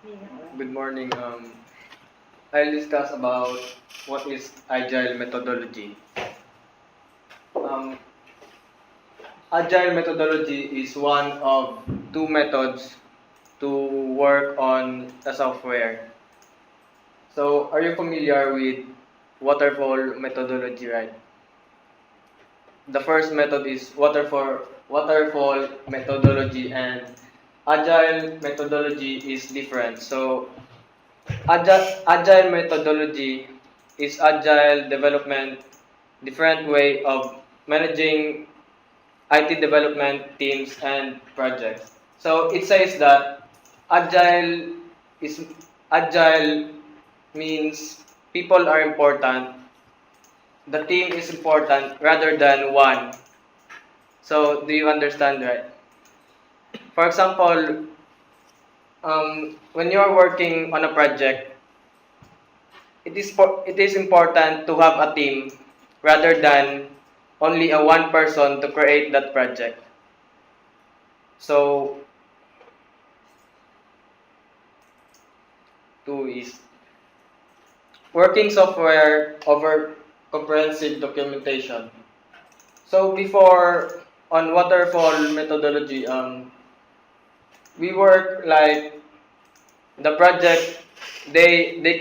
Good morning. I'll discuss about what is agile methodology. Um, Agile methodology is one of two methods to work on a software. So, are you familiar with waterfall methodology, right? The first method is waterfall methodology, and agile methodology is different. So, agile methodology is agile development, different way of managing IT development teams and projects. So it says that agile is agile means people are important, the team is important rather than one. So do you understand, right? For example, when you are working on a project, it is important to have a team rather than only a one person to create that project. So two is working software over comprehensive documentation. So before on waterfall methodology, we work like the project. They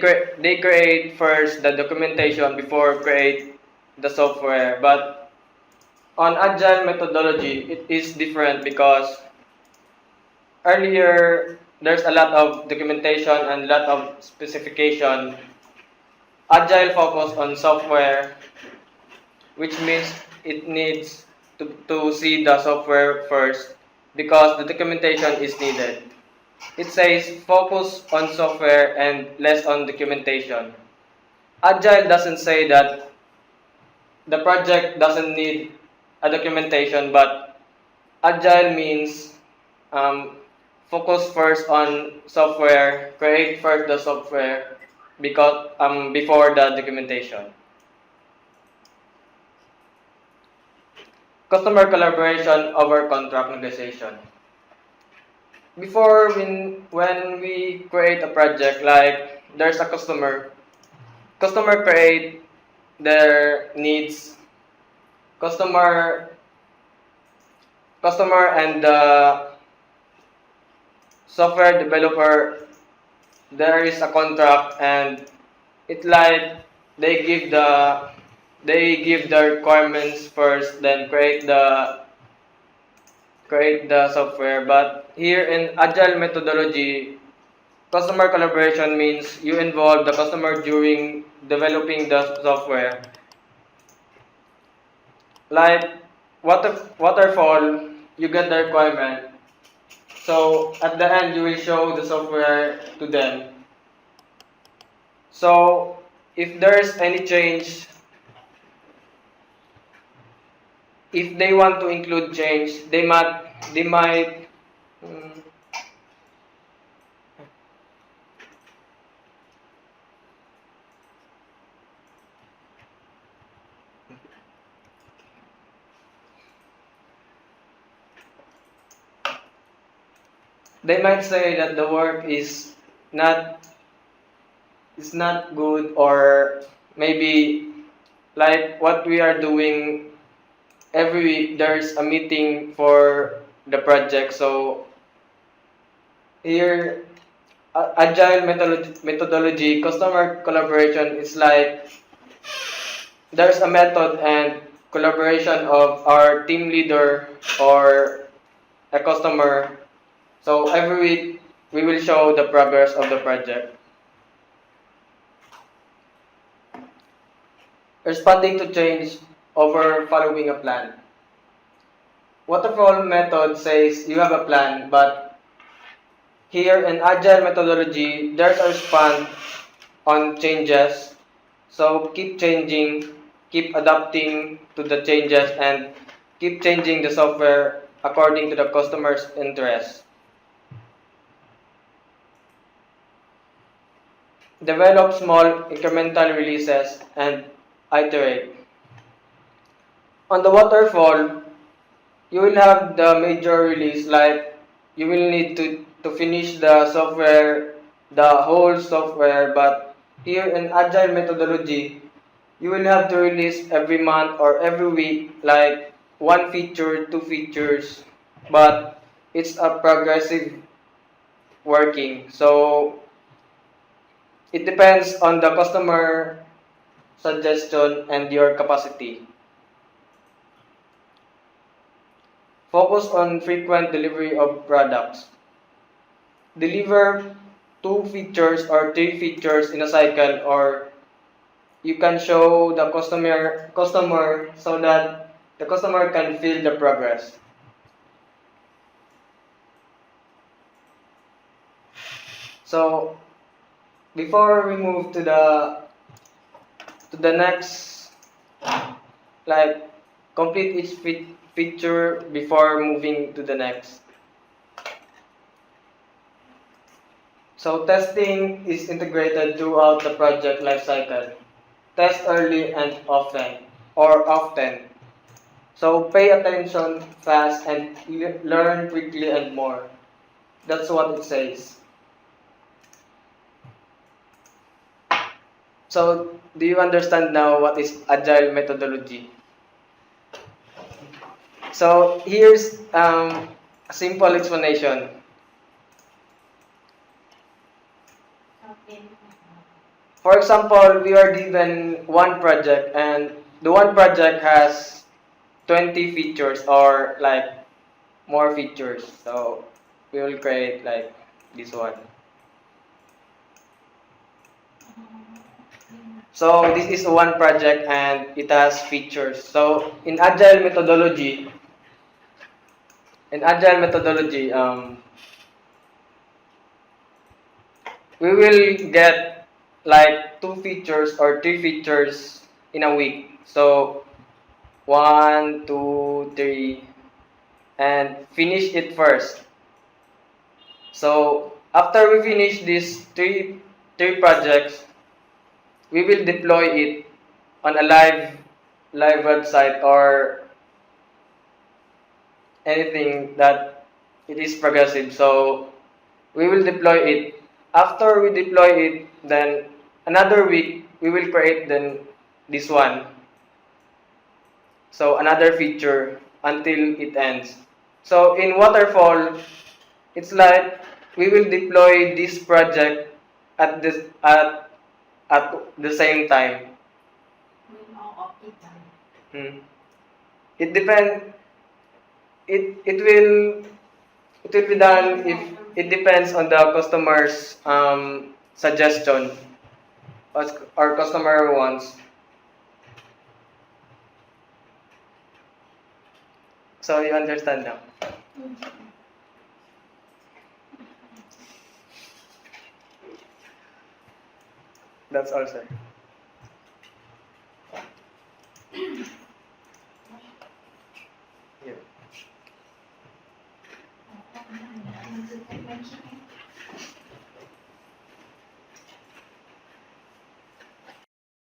create first the documentation before create the software. But on agile methodology, it is different because earlier there's a lot of documentation and lot of specification. Agile focus on software, which means it needs to see the software first because the documentation is needed. It says focus on software and less on documentation. Agile doesn't say that the project doesn't need a documentation, but agile means um, focus first on software, create first the software because before the documentation. Customer collaboration over contract negotiation. Before when we create a project, like there's a customer create their needs, customer customer and the software developer, there is a contract, and it like they give the they give the requirements first, then create the software. But here in agile methodology, customer collaboration means you involve the customer during developing the software. Like waterfall, you get the requirement. So at the end, you will show the software to them. So if there's any change, if they want to include change, they might mm, they might say that the work not is not good, or maybe like what we are doing every week there's a meeting for the project. So here agile methodology customer collaboration is like there's a method and collaboration of our team leader or a customer. So every week we will show the progress of the project. Responding to change over following a plan. Waterfall method says you have a plan, but here in agile methodology, there's a response on changes. So keep changing, keep adapting to the changes, and keep changing the software according to the customer's interest. Develop small incremental releases and iterate. On the waterfall, you will have the major release, like you will need to finish the software the whole software, but here in Agile methodology, you will have to release every month or every week, like one feature, two features, but it's a progressive working. So it depends on the customer suggestion and your capacity. Focus on frequent delivery of products. Deliver two features or three features in a cycle, or you can show the customer so that the customer can feel the progress. So before we move to the next, like complete each feature before moving to the next. So testing is integrated throughout the project lifecycle. Test early and often. So pay attention fast and learn quickly and more. That's what it says. So do you understand now what is agile methodology? So here's a simple explanation. For example, we are given one project and the one project has 20 features or like more features. So we will create like this one. So this is one project and it has features. So in agile methodology, we will get like two features or three features in a week. So one, two, three, and finish it first. So after we finish these three projects, we will deploy it on a live website or anything that it is progressive. So we will deploy it. After we deploy it, then another week we will create then this one. So another feature until it ends. So in waterfall, it's like we will deploy this project at at the same time. Hmm. It depend. It will be done if it depends on the customer's suggestion or customer wants. So you understand now. That's all, sir.